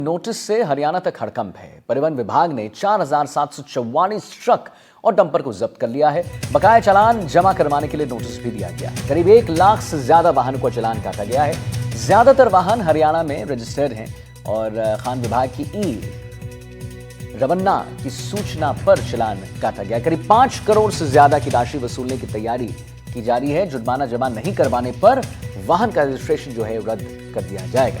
Notice से हरियाणा तक हड़कंप है। परिवहन विभाग ने 4,744 ट्रक और डंपर को जब्त कर लिया है। बकाया चालान जमा करवाने के लिए नोटिस भी दिया गया है। करीब 1 लाख से ज्यादा वाहनों को चालान काटा गया है। ज्यादातर वाहन हरियाणा में रजिस्टर्ड हैं और खान विभाग की रवन्ना की सूचना पर चालान काटा गया। करीब 5 करोड़ से ज्यादा की राशि वसूलने की तैयारी की जा रही है। जुर्माना जमा नहीं करवाने पर वाहन का रजिस्ट्रेशन जो है रद्द कर दिया जाएगा।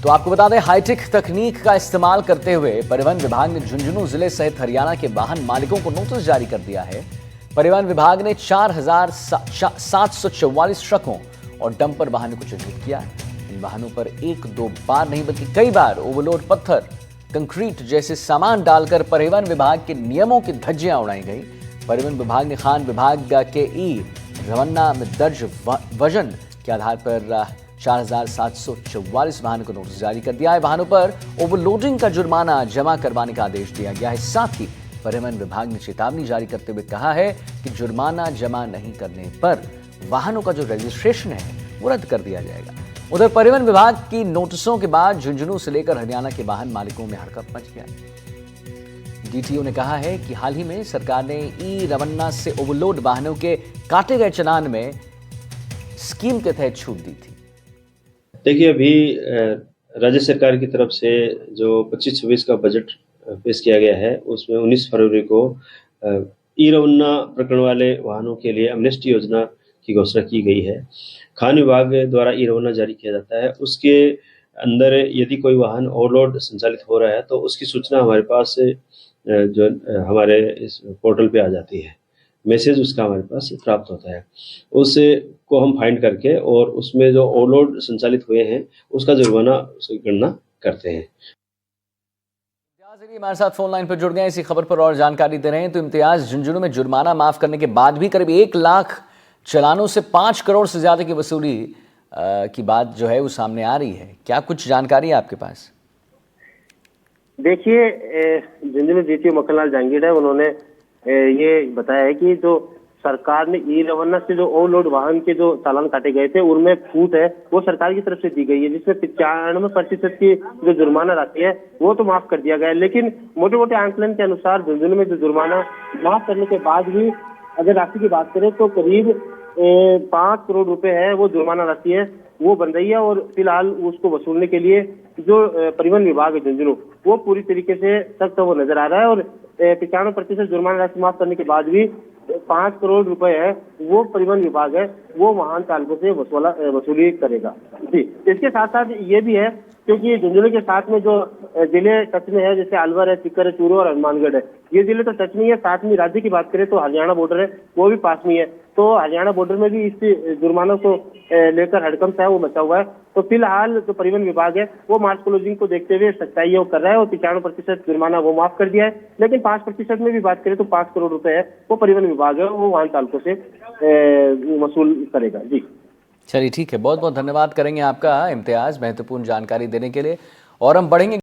तो आपको बता दें, हाईटेक तकनीक का इस्तेमाल करते हुए परिवहन विभाग ने झुंझुनू जिले सहित हरियाणा के वाहन मालिकों को नोटिस जारी कर दिया है। परिवहन विभाग ने 4,744 ट्रकों और डंपर वाहनों को चिन्हित किया। इन वाहनों पर 1-2 बार नहीं बल्कि कई बार ओवरलोड पत्थर, कंक्रीट जैसे सामान डालकर परिवहन विभाग के नियमों की धज्जियां उड़ाई गई। परिवहन विभाग ने खान विभाग के रवन्ना में दर्ज वजन के आधार पर 4,744 वाहनों को नोटिस जारी कर दिया है। वाहनों पर ओवरलोडिंग का जुर्माना जमा करवाने का आदेश दिया गया है। साथ ही परिवहन विभाग ने चेतावनी जारी करते हुए कहा है कि जुर्माना जमा नहीं करने पर वाहनों का जो रजिस्ट्रेशन है वो रद्द कर दिया जाएगा। उधर परिवहन विभाग की नोटिसों के बाद झुंझुनू से लेकर हरियाणा के वाहन मालिकों में हड़कंप मच गया। डीटीओ ने कहा है कि हाल ही में सरकार ने रवन्ना से ओवरलोड वाहनों के काटे गए चालान में स्कीम के तहत छूट दी थी। देखिए, अभी राज्य सरकार की तरफ से जो 25-26 का बजट पेश किया गया है, उसमें 19 फरवरी को रवन्ना प्रकरण वाले वाहनों के लिए एमनेस्टी योजना की घोषणा की गई है। खान विभाग द्वारा रवन्ना जारी किया जाता है। उसके अंदर यदि कोई वाहन ओवरलोड संचालित हो रहा है तो उसकी सूचना हमारे पास जो हमारे इस पोर्टल पे आ जाती है। मैसेज उसका हमारे पास प्राप्त होता है। उसको हम फाइंड करके और उसमें जो ओवरलोड संचालित हुए हैं उसका जुर्माना उसकी गणना करते हैं। हमारे साथ फोन लाइन पर जुड़ गए, इसी खबर पर और जानकारी दे रहे हैं। तो इम्तियाज, झुंझुनू में जुर्माना माफ करने के बाद भी करीब 1 लाख चालानों से 5 करोड़ से ज्यादा की वसूली की बात जो है वो सामने आ रही है। क्या कुछ जानकारी है आपके पास? देखिए, झुंझुनू डीटीओ मक्खनलाल जहांगीर है, उन्होंने ये बताया है कि जो सरकार ने रवन्ना से जो ओवरलोड वाहन के जो चालान काटे गए थे उनमें छूट है वो सरकार की तरफ से दी गई है, जिसमें 95% की जो जुर्माना राशि है वो तो माफ कर दिया गया है। लेकिन मोटे मोटे आंकलन के अनुसार झुंझुनू में जो जुर्माना माफ करने के बाद भी अगर राशि की बात करें तो करीब 5 करोड़ रुपए है वो जुर्माना राशि है वो बन रही है। और फिलहाल उसको वसूलने के लिए जो परिवहन विभाग है झुंझुनू वो पूरी तरीके से सख्त वो नजर आ रहा है। और 95% जुर्माना राशि माफ करने के बाद भी 5 करोड़ रुपए है वो परिवहन विभाग है वो वाहन चालकों से वसूली करेगा। जी, इसके साथ साथ ये भी है क्योंकि झुंझुनू के साथ में जो जिले टच में है, जैसे अलवर है, सीकर है, चूरू और हनुमानगढ़ है, ये जिले तो टच में है। साथ में राज्य की बात करें तो हरियाणा बॉर्डर है वो भी पास में है। तो हरियाणा बॉर्डर में भी इस जुर्मानों को लेकर हड़कंप है वो मचा हुआ है। तो फिलहाल जो परिवहन विभाग है वो मार्च क्लोजिंग को देखते हुए सख्ताई वो कर रहा है और 95% जुर्माना वो माफ कर दिया है। लेकिन 5% में भी बात करें तो 5 करोड़ रुपए है वो परिवहन विभाग है वो वाहन चालकों से वसूल करेगा। जी चलिए, ठीक है, बहुत बहुत धन्यवाद करेंगे आपका इम्तियाज, महत्वपूर्ण जानकारी देने के लिए। और हम बढ़ेंगे